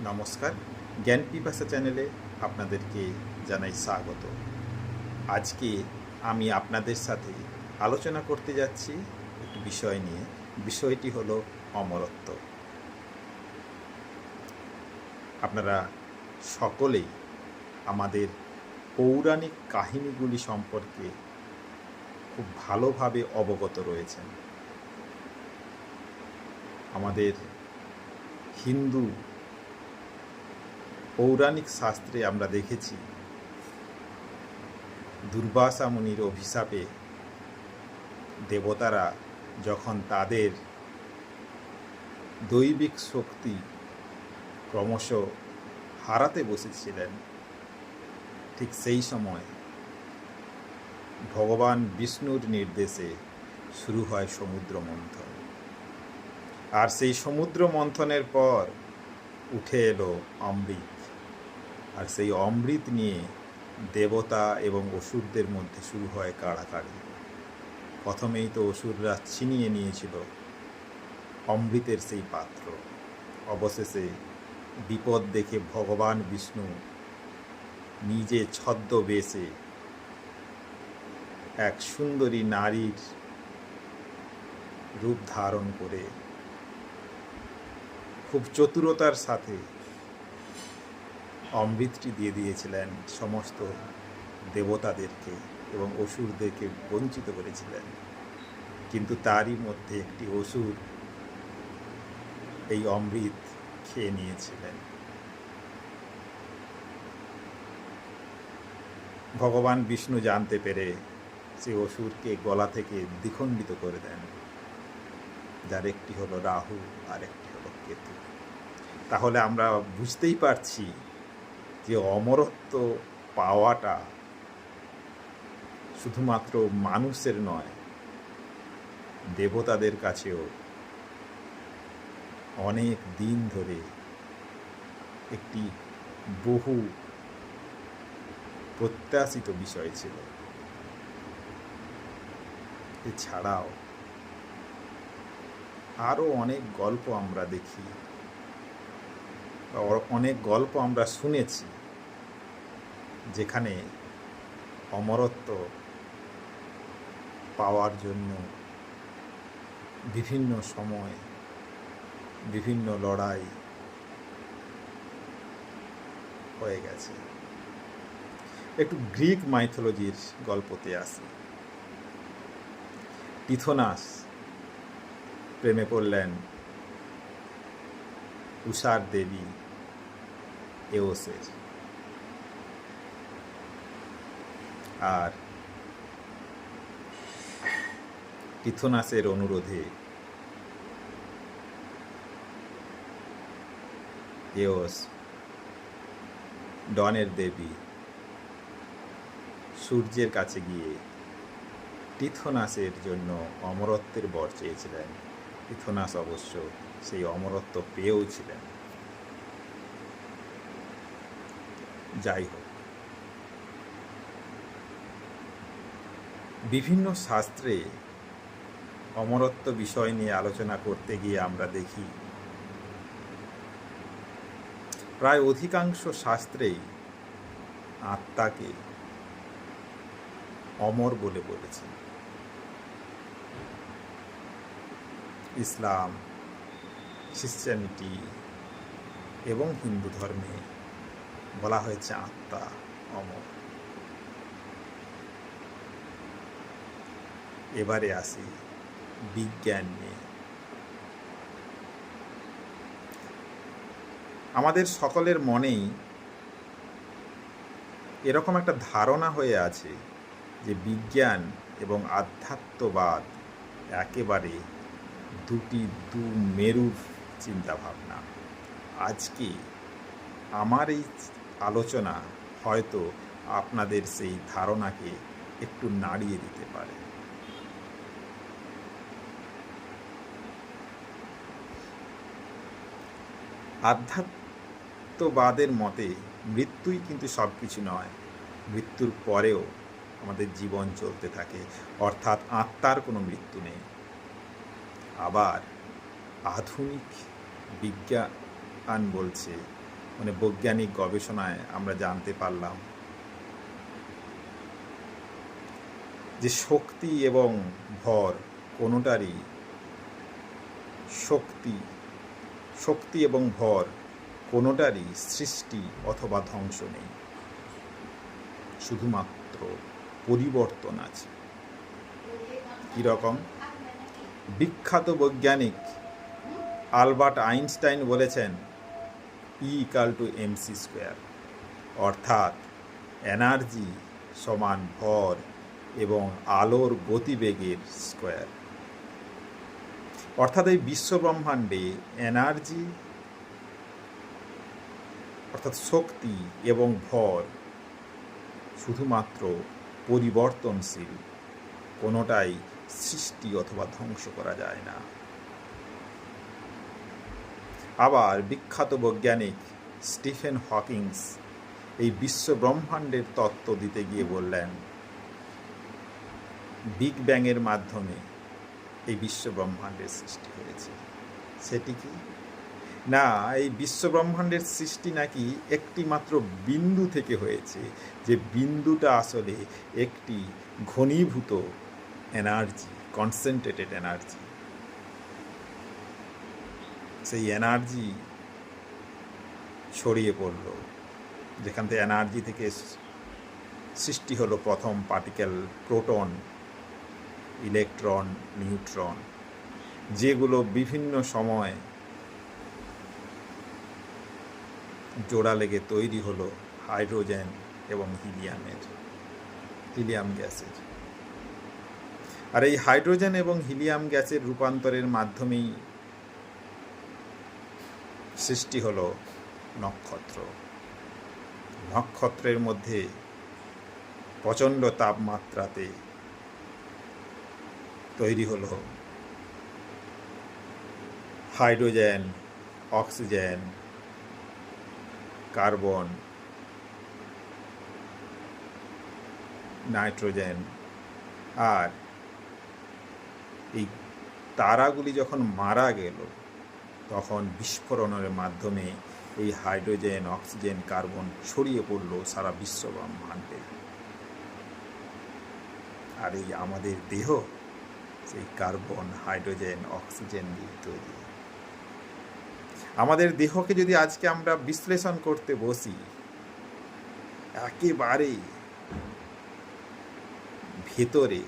নমস্কার, জ্ঞান পিপাসা চ্যানেলে আপনাদেরকে জানাই স্বাগত। আজকে আমি আপনাদের সাথে আলোচনা করতে যাচ্ছি একটি বিষয় নিয়ে। বিষয়টি হলো অমরত্ব। আপনারা সকলেই আমাদের পৌরাণিক কাহিনীগুলি সম্পর্কে খুব ভালোভাবে অবগত রয়েছেন। আমাদের হিন্দু পৌরাণিক শাস্ত্রে আমরা দেখেছি দুর্বাসা মুনির অভিশাপে দেবতারা যখন তাদের দৈবিক শক্তি ক্রমশ হারাতে বসেছিলেন, ঠিক সেই সময় ভগবান বিষ্ণুর নির্দেশে শুরু হয় সমুদ্র মন্থন। আর সেই সমুদ্র মন্থনের পর উঠে এলো অমৃত। আর সেই অমৃত নিয়ে দেবতা এবং অসুরদের মধ্যে শুরু হয় কাড়াকাড়ি। প্রথমেই তো অসুররা ছিনিয়ে নিয়েছিল অমৃতের সেই পাত্র। অবশেষে বিপদ দেখে ভগবান বিষ্ণু নিজে ছদ্মবেশে এক সুন্দরী নারীর রূপ ধারণ করে খুব চতুরতার সাথে অমৃতটি দিয়ে দিয়েছিলেন সমস্ত দেবতাদেরকে এবং অসুরদেরকে বঞ্চিত করেছিলেন। কিন্তু তারই মধ্যে একটি অসুর এই অমৃত খেয়ে নিয়েছিলেন। ভগবান বিষ্ণু জানতে পেরে সে অসুরকে গলা থেকে দ্বিখণ্ডিত করে দেন, যার একটি হলো রাহু আর একটি হলো কেতু। তাহলে আমরা বুঝতেই পারছি যে অমরত্ব পাওয়াটা শুধুমাত্র মানুষের নয়, দেবতাদের কাছেও অনেক দিন ধরে একটি বহু প্রত্যাশিত বিষয় ছিল। এছাড়াও আরও অনেক গল্প আমরা দেখি, অনেক গল্প আমরা শুনেছি, যেখানে অমরত্ব পাওয়ার জন্য বিভিন্ন সময় বিভিন্ন লড়াই হয়ে গেছে। একটু গ্রিক মাইথোলজির গল্পতে আসি। টিথোনাস প্রেমে পড়লেন উষার দেবী এওসের, আর টিথোনাসের অনুরোধে এওস ডনের দেবী সূর্যের কাছে গিয়ে টিথোনাসের জন্য অমরত্বের বর চেয়েছিলেন। টিথোনাস অবশ্য সেই অমরত্ব পেয়েও ছিলেন। যাই হোক, বিভিন্ন শাস্ত্রে অমরত্ব বিষয় নিয়ে আলোচনা করতে গিয়ে আমরা দেখি প্রায় অধিকাংশ শাস্ত্রেই আত্মাকে অমর বলে বলেছেন। ইসলাম, খ্রিশ্চানিটি এবং হিন্দু ধর্মে বলা হয়েছে আত্মা অমর। এবারে আসি বিজ্ঞান নিয়ে। আমাদের সকলের মনেই এরকম একটা ধারণা হয়ে আছে যে বিজ্ঞান এবং আধ্যাত্মবাদ একেবারে দু মেরুর চিন্তাভাবনা। আজকে আমার এই আলোচনা হয়তো আপনাদের সেই ধারণাকে একটু নাড়িয়ে দিতে পারে। আধ্যাত্মবাদের মতে মৃত্যুই কিন্তু সব কিছু নয়। মৃত্যুর পরেও আমাদের জীবন চলতে থাকে, অর্থাৎ আত্মার কোনো মৃত্যু নেই। আবার আধুনিক বিজ্ঞান বলছে মানে বৈজ্ঞানিক গবেষণায় আমরা জানতে পারলাম যে শক্তি এবং ভর কোনোটারই শক্তি এবং ভর কোনোটারই সৃষ্টি অথবা ধ্বংস নেই, শুধুমাত্র পরিবর্তন আছে। কীরকম? বিখ্যাত বৈজ্ঞানিক আলবার্ট আইনস্টাইন বলেছেন E=mc², অর্থাৎ এনার্জি সমান ভর এবং আলোর গতিবেগের স্কোয়ার। অর্থাৎ এই বিশ্বব্রহ্মাণ্ডে এনার্জি অর্থাৎ শক্তি এবং ভর শুধুমাত্র পরিবর্তনশীল, কোনোটাই সৃষ্টি অথবা ধ্বংস করা যায় না। আবার বিখ্যাত বৈজ্ঞানিক স্টিফেন হকিংস এই বিশ্বব্রহ্মাণ্ডের তত্ত্ব দিতে গিয়ে বললেন বিগ ব্যাংয়ের মাধ্যমে এই বিশ্বব্রহ্মাণ্ডের সৃষ্টি হয়েছে। সেটি কি না, এই বিশ্বব্রহ্মাণ্ডের সৃষ্টি নাকি একটি মাত্র বিন্দু থেকে হয়েছে, যে বিন্দুটা আসলে একটি ঘনীভূত এনার্জি, কনসেন্ট্রেটেড এনার্জি। সেই এনার্জি ছড়িয়ে পড়ল, যেখান থেকে এনার্জি থেকে সৃষ্টি হলো প্রথম পার্টিকেল, প্রোটন, ইলেকট্রন, নিউট্রন, যেগুলো বিভিন্ন সময় জোড়া লেগে তৈরি হলো হাইড্রোজেন এবং হিলিয়াম গ্যাসের। আর এই হাইড্রোজেন এবং হিলিয়াম গ্যাসের রূপান্তরের মাধ্যমেই সৃষ্টি হলো নক্ষত্রের মধ্যে প্রচণ্ড তাপমাত্রাতে তৈরি হলো হাইড্রোজেন, অক্সিজেন, কার্বন, নাইট্রোজেন। আর এই তারাগুলি যখন মারা গেল তখন বিস্ফোরণের মাধ্যমে এই হাইড্রোজেন, অক্সিজেন, কার্বন ছড়িয়ে পড়ল সারা বিশ্বব্রহ্মাণ্ডে। আর এই আমাদের দেহ সেই কার্বন, হাইড্রোজেন, অক্সিজেন দিয়ে তৈরি। আমাদের দেহকে যদি আজকে আমরা বিশ্লেষণ করতে বসি, একেবারে ভেতরে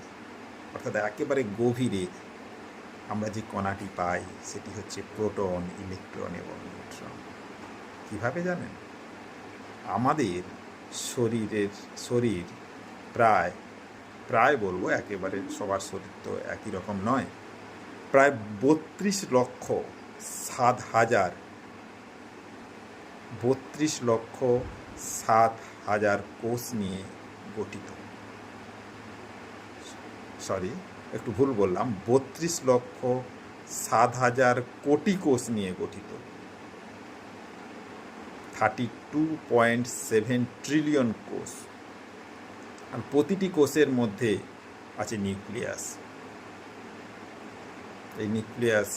অর্থাৎ একেবারে গভীরে আমরা যে কণাটি পাই সেটি হচ্ছে প্রোটন, ইলেকট্রন এবং নিউট্রন। কিভাবে জানেন? আমাদের শরীর প্রায় বলবো, একেবারে সবার শরীর তো একই রকম নয়, প্রায় 32,07,000 কোষ নিয়ে গঠিত। একটু ভুল বললাম, 32,07,000 কোটি কোষ নিয়ে গঠিত। 32.7 ট্রিলিয়ন কোষ। আর প্রতিটি কোষের মধ্যে আছে নিউক্লিয়াস। এই নিউক্লিয়াস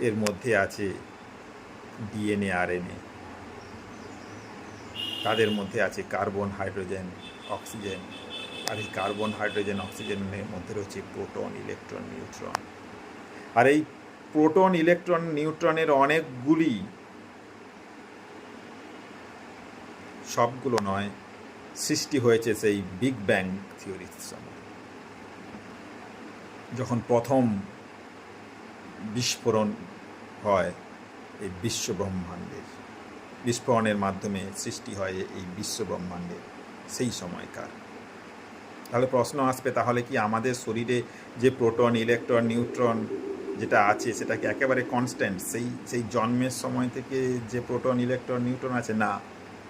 এর মধ্যে আছে ডিএনএ, আরএনএ। তাদের মধ্যে আছে কার্বন, হাইড্রোজেন, অক্সিজেন। আর এই কার্বন, হাইড্রোজেন, অক্সিজেনের মধ্যে রয়েছে প্রোটন, ইলেকট্রন, নিউট্রন। আর এই প্রোটন, ইলেকট্রন, নিউট্রনের অনেকগুলি, সবগুলো নয়, সৃষ্টি হয়েছে সেই বিগ ব্যাং থিওরির সময়, যখন প্রথম বিস্ফোরণ হয় এই বিশ্বব্রহ্মাণ্ডের। বিস্ফোরণের মাধ্যমে সৃষ্টি হয় এই বিশ্বব্রহ্মাণ্ডের সেই সময়কার। তাহলে প্রশ্ন আসবে, তাহলে কি আমাদের শরীরে যে প্রোটন, ইলেকট্রন, নিউট্রন যেটা আছে সেটা কি একেবারে কনস্ট্যান্ট? সেই জন্মের সময় থেকে যে প্রোটন, ইলেকট্রন, নিউট্রন আছে? না,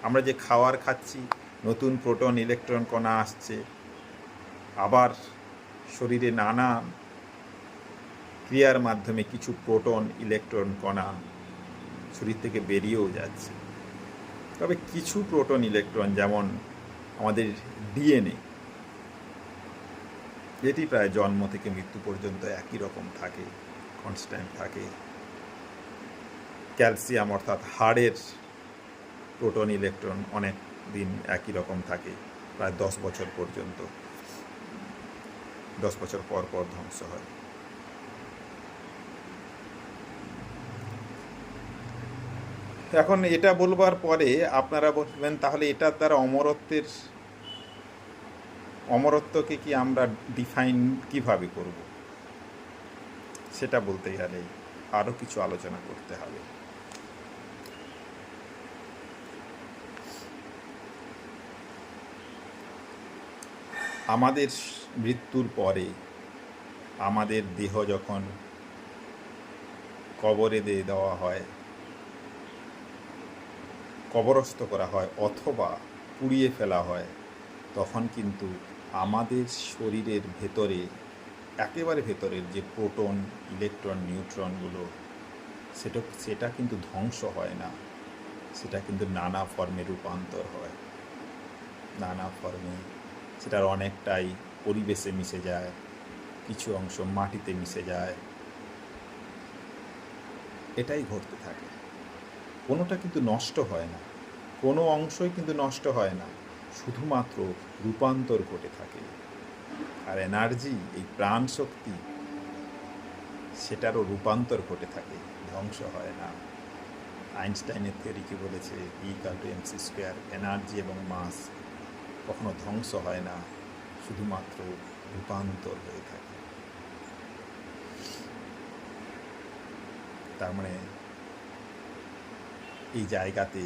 আমরা যে খাবার খাচ্ছি, নতুন প্রোটন, ইলেকট্রন কণা আসছে, আবার শরীরে নানা ক্রিয়ার মাধ্যমে কিছু প্রোটন, ইলেকট্রন কণা শরীর থেকে বেরিয়েও যাচ্ছে। তবে কিছু প্রোটন, ইলেকট্রন, যেমন আমাদের ডিএনএ, যেটি প্রায় জন্ম থেকে মৃত্যু পর্যন্ত একই রকম থাকে, কনস্ট্যান্ট থাকে। ক্যালসিয়াম অর্থাৎ হাড়ের প্রোটন ইলেকট্রন অনেক দিন একই রকম থাকে, প্রায় 10 বছর পর্যন্ত, 10 বছর পর পর ধ্বংস হয়। এখন এটা বলবার পরে আপনারা বলবেন তাহলে এটার দ্বারা অমরত্বকে কি আমরা ডিফাইন কিভাবে করব? সেটা বলতে গেলে আরও কিছু আলোচনা করতে হবে। আমাদের মৃত্যুর পরে আমাদের দেহ যখন কবরে দিয়ে দেওয়া হয়, কবরস্থ করা হয় অথবা পুড়িয়ে ফেলা হয়, তখন কিন্তু আমাদের শরীরের ভেতরে, একেবারে ভেতরের যে প্রোটন, ইলেকট্রন, নিউট্রনগুলো, সেটা কিন্তু ধ্বংস হয় না, সেটা কিন্তু নানা ফর্মে রূপান্তর হয়, নানা ফর্মে। সেটার অনেকটাই পরিবেশে মিশে যায়, কিছু অংশ মাটিতে মিশে যায়, এটাই ঘটতে থাকে। কোনোটা কিন্তু নষ্ট হয় না, কোনো অংশই কিন্তু নষ্ট হয় না, শুধুমাত্র রূপান্তর ঘটে থাকে। আর এনার্জি, এই প্রাণ শক্তি, সেটারও রূপান্তর ঘটে থাকে, ধ্বংস হয় না। আইনস্টাইনের থিওরি কি বলেছে? E=mc²। এনার্জি এবং মাস কখনো ধ্বংস হয় না, শুধুমাত্র রূপান্তর হয়ে থাকে। তার মানে এই জায়গাতে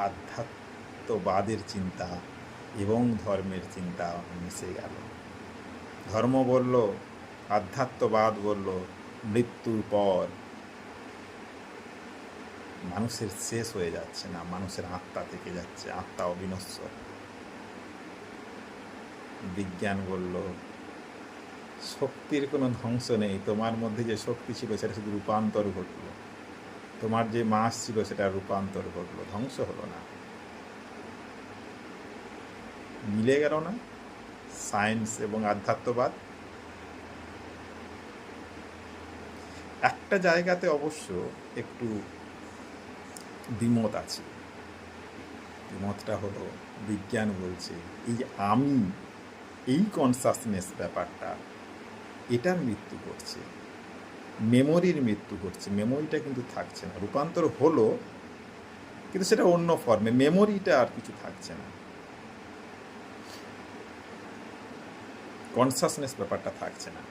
আধ্যাত্মবাদের চিন্তা এবং ধর্মের চিন্তা মিশে গেল। ধর্ম বলল, আধ্যাত্মবাদ বলল, মৃত্যুর পর মানুষের শেষ হয়ে যাচ্ছে না, মানুষের আত্মা থেকে যাচ্ছে, আত্মা অবিনশ্বর। বিজ্ঞান বলল, শক্তির কোনো ধ্বংস নেই, তোমার মধ্যে যে শক্তি ছিল সেটা শুধু রূপান্তর ঘটল, তোমার যে মাস ছিল সেটা রূপান্তর ঘটল, ধ্বংস হলো না। মিলে গেল না সায়েন্স এবং আধ্যাত্মবাদ? একটা জায়গাতে অবশ্য একটু দ্বিমত আছে। দ্বিমতটা হলো, বিজ্ঞান বলছে এই যে আমি, এই কনসাসনেস ব্যাপারটা, এটার মৃত্যু ঘটছে, মেমোরির মৃত্যু ঘটছে, মেমোরিটা কিন্তু থাকছে না। রূপান্তর হলো কিন্তু সেটা অন্য ফর্মে, মেমোরিটা আর কিছু থাকছে না, কনসাসনেস ব্যাপারটা থাকছে না।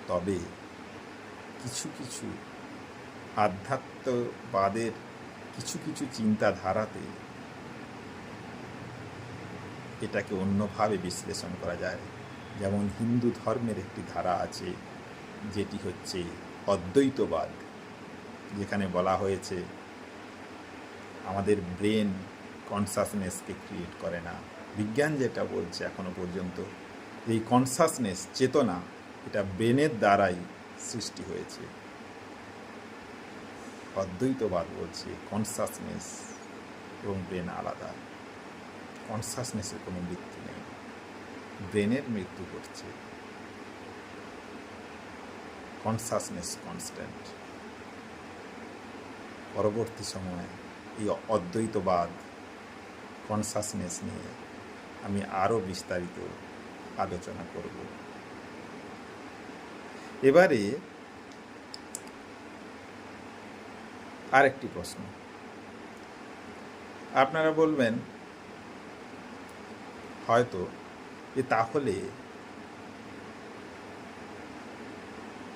তবে কিছু কিছু আধ্যাত্মবাদের কিছু কিছু চিন্তাধারাতে এটাকে অন্যভাবে বিশ্লেষণ করা যায়। যেমন হিন্দু ধর্মের একটি ধারা আছে, যেটি হচ্ছে অদ্বৈতবাদ, যেখানে বলা হয়েছে আমাদের ব্রেন কনসাসনেসকে ক্রিয়েট করে না। বিজ্ঞান যেটা বলছে এখনো পর্যন্ত, এই কনসাসনেস, চেতনা, এটা ব্রেনের দ্বারাই সৃষ্টি হয়েছে। অদ্বৈতবাদ বলছে কনসাসনেস এবং ব্রেন আলাদা, কনসাসনেসের কোনো মৃত্যু নেই, ব্রেনের মৃত্যু ঘটছে, কনসাসনেস কনস্ট্যান্ট। পরবর্তী সময়ে এই অদ্বৈতবাদ, কনসাসনেস নিয়ে আমি আরও বিস্তারিত আলোচনা করব। এবারে আরেকটি প্রশ্ন। আপনারা বলবেন হয়তো যে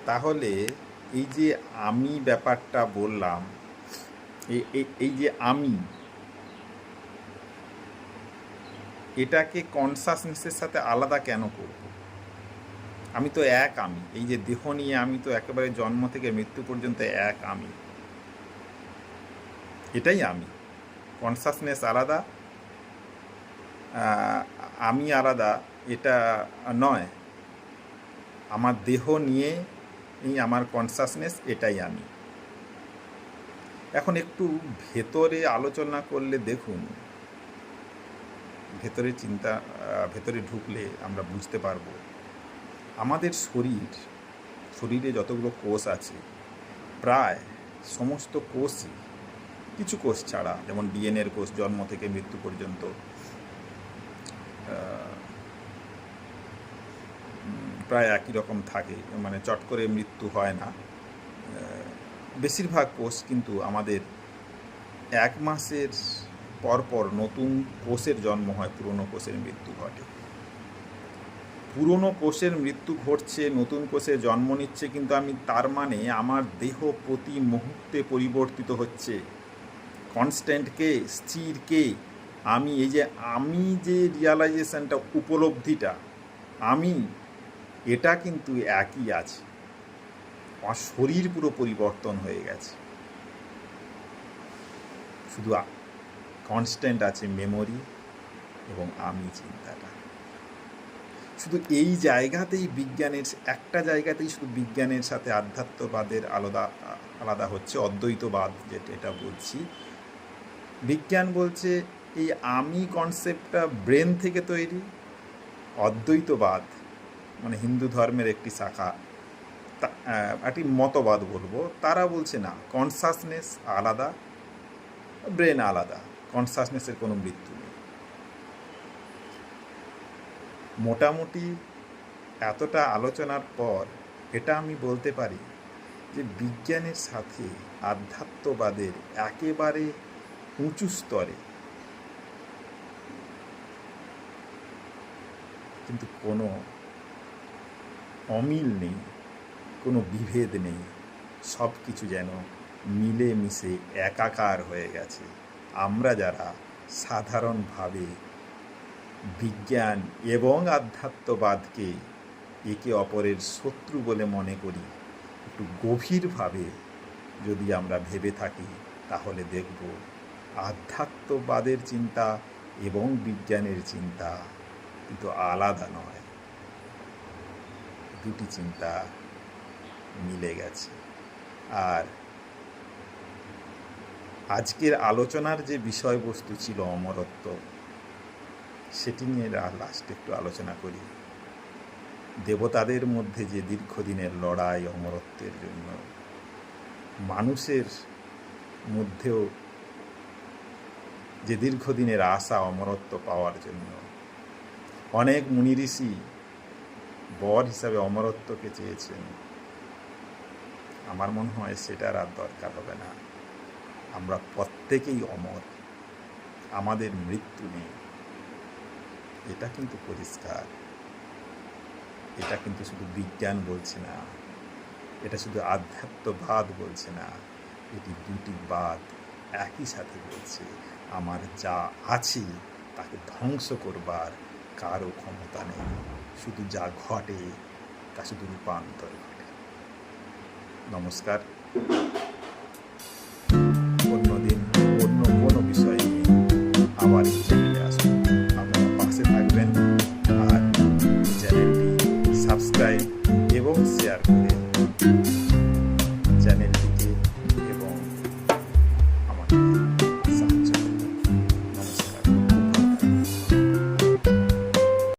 তাহলে এই যে আমি ব্যাপারটা বললাম, এই যে আমি, এটাকে কনসাসনেসের সাথে আলাদা কেন করব? আমি তো এক আমি, এই যে দেহ নিয়ে আমি তো একেবারে জন্ম থেকে মৃত্যু পর্যন্ত এক আমি, এটাই আমি। কনসাসনেস আলাদা, আমি আলাদা, এটা নয়। আমার দেহ নিয়ে এই আমার কনসাসনেস, এটাই আমি। এখন একটু ভেতরে আলোচনা করলে দেখুন, ভেতরে ঢুকলে আমরা বুঝতে পারবো আমাদের শরীরে যতগুলো কোষ আছে, প্রায় সমস্ত কোষই, কিছু কোষ ছাড়া, যেমন ডিএনএর কোষ জন্ম থেকে মৃত্যু পর্যন্ত প্রায় একই রকম থাকে, মানে চট করে মৃত্যু হয় না। বেশিরভাগ কোষ কিন্তু আমাদের 1 মাসের পরপর নতুন কোষের জন্ম হয়, পুরনো কোষের মৃত্যু ঘটে। পুরনো কোষের মৃত্যু ঘটছে, নতুন কোষের জন্ম নিচ্ছে, কিন্তু আমি তার মানে আমার দেহ প্রতি মুহূর্তে পরিবর্তিত হচ্ছে। কনস্ট্যান্ট কে, স্থির কে, আমি আমি যে রিয়ালাইজেশনটা, উপলব্ধিটা আমি, এটা কিন্তু একই আছে। আমার শরীর পুরো পরিবর্তন হয়ে গেছে, শুধু কনস্ট্যান্ট আছে মেমোরি এবং আমি চিন্তাটা। শুধু এই জায়গাতেই বিজ্ঞানের, একটা জায়গাতেই শুধু বিজ্ঞানের সাথে আধ্যাত্মবাদের আলাদা হচ্ছে, অদ্বৈতবাদ এটা বলছি। বিজ্ঞান বলছে এই আমি কনসেপ্টটা ব্রেন থেকে তৈরি। অদ্বৈতবাদ মানে হিন্দু ধর্মের একটি শাখা, একটি মতবাদ বলবো, তারা বলছে না, কনসাসনেস আলাদা, ব্রেন আলাদা, কনসাসনেসের কোনো মৃত্যু নেই। মোটামুটি এতটা আলোচনার পর এটা আমি বলতে পারি যে বিজ্ঞানের সাথে আধ্যাত্মবাদের একেবারে উঁচু স্তরে কিন্তু কোনো অমিল নেই, কোনো বিভেদ নেই, সব কিছু যেন মিলেমিশে একাকার হয়ে গেছে। আমরা যারা সাধারণভাবে বিজ্ঞান এবং আধ্যাত্মবাদকে একে অপরের শত্রু বলে মনে করি, একটু গভীরভাবে যদি আমরা ভেবে থাকি, তাহলে দেখব আধ্যাত্মবাদের চিন্তা এবং বিজ্ঞানের চিন্তা কিন্তু আলাদা নয়, দুটি চিন্তা মিলে গেছে। আর আজকের আলোচনার যে বিষয়বস্তু ছিল অমরত্ব, সেটি নিয়ে লাস্টে একটু আলোচনা করি। দেবতাদের মধ্যে যে দীর্ঘদিনের লড়াই অমরত্বের জন্য, মানুষের মধ্যেও যে দীর্ঘদিনের আশা অমরত্ব পাওয়ার জন্য, অনেক মুনি ঋষি বর হিসাবে অমরত্বকে চেয়েছেন। আমার মনে হয় সেটার আর দরকার হবে না। আমরা প্রত্যেকেই অমর, আমাদের মৃত্যু নেই, এটা কিন্তু পরিষ্কার। এটা কিন্তু শুধু বিজ্ঞান বলছে না, এটা শুধু আধ্যাত্মবাদ বলছে না, এটি দুটি বাদ একই সাথে বলছে। আমার যা আছে তাকে ধ্বংস করবার কারো ক্ষমতা নেই, শুধু যা ঘটে তা শুধু রূপান্তর ঘটে। নমস্কার।